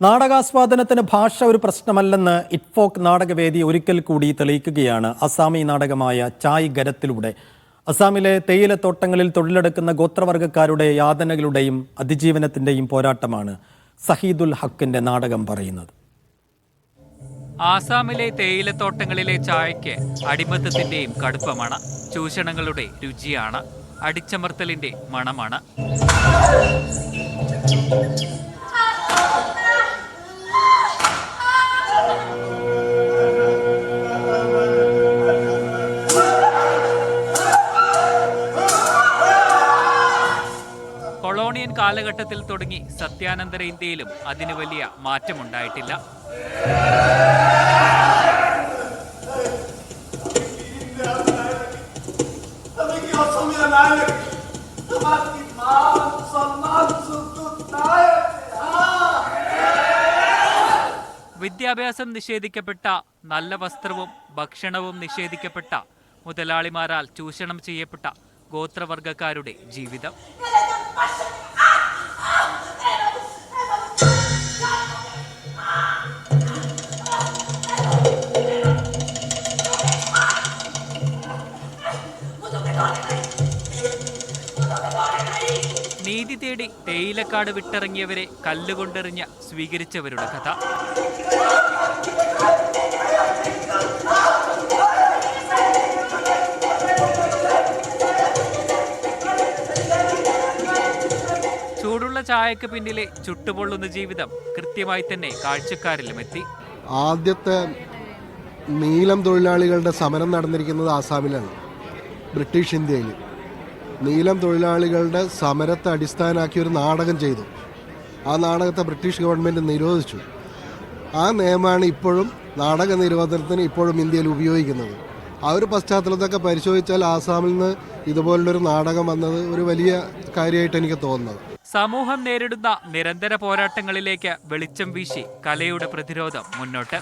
നാടകാസ്വാദനത്തിന് ഭാഷ ഒരു പ്രശ്നമല്ലെന്ന് ഇറ്റ്ഫോക്ക് നാടകവേദി ഒരിക്കൽ കൂടി തെളിയിക്കുകയാണ് അസാമി നാടകമായ ചായ് ഗരത്തിലൂടെ. അസാമിലെ തേയിലത്തോട്ടങ്ങളിൽ തൊഴിലെടുക്കുന്ന ഗോത്രവർഗ്ഗക്കാരുടെ യാതനകളുടെയും അതിജീവനത്തിന്റെയും പോരാട്ടമാണ് സഹീദുൽ ഹക്കിന്റെ നാടകം പറയുന്നത്. ആസാമിലെ തേയിലത്തോട്ടങ്ങളിലെ ചായയ്ക്ക് അടിമത്തത്തിന്റെയും കടുപ്പമാണ്, ചൂഷണങ്ങളുടെ രുചിയാണ്, അടിച്ചമർത്തലിന്റെ മണമാണ്. കൊളോണിയൻ കാലഘട്ടത്തിൽ തുടങ്ങി സത്യാനന്തര ഇന്ത്യയിലും അതിന് വലിയ മാറ്റമുണ്ടായിട്ടില്ല. വിദ്യാഭ്യാസം നിഷേധിക്കപ്പെട്ട, നല്ല വസ്ത്രവും ഭക്ഷണവും നിഷേധിക്കപ്പെട്ട, മുതലാളിമാരാൽ ചൂഷണം ചെയ്യപ്പെട്ട ഗോത്രവർഗ്ഗക്കാരുടെ ജീവിതം. നീതി തേടി തേയിലക്കാട് വിട്ടിറങ്ങിയവരെ കല്ലുകൊണ്ടെറിഞ്ഞ് സ്വീകരിച്ചവരുടെ കഥ. ചൂടുള്ള ചായക്ക് പിന്നിലെ ചുട്ടുപൊള്ളുന്ന ജീവിതം കൃത്യമായി തന്നെ കാഴ്ചക്കാരിലും എത്തി. ആദ്യത്തെ നീലം തൊഴിലാളികളുടെ സമരം നടന്നിരിക്കുന്നത് ആസാമിലാണ്, ബ്രിട്ടീഷ് ഇന്ത്യയിൽ. നീലം തൊഴിലാളികളുടെ സമരത്തെ അടിസ്ഥാനമാക്കി ഒരു നാടകം ചെയ്തു. ആ നാടകത്തെ ബ്രിട്ടീഷ് ഗവൺമെൻറ് നിരോധിച്ചു. ആ നിയമമാണ് ഇപ്പോഴും നാടക നിരോധനത്തിന് ഇപ്പോഴും ഇന്ത്യയിൽ ഉപയോഗിക്കുന്നത്. ആ ഒരു പശ്ചാത്തലത്തൊക്കെ പരിശോധിച്ചാൽ ആസാമിൽ നിന്ന് ഇതുപോലുള്ളൊരു നാടകം വന്നത് ഒരു വലിയ കാര്യമായിട്ട് എനിക്ക് തോന്നുന്നത്. സമൂഹം നേരിടുന്ന നിരന്തര പോരാട്ടങ്ങളിലേക്ക് വെളിച്ചം വീശി കലയുടെ പ്രതിരോധം മുന്നോട്ട്.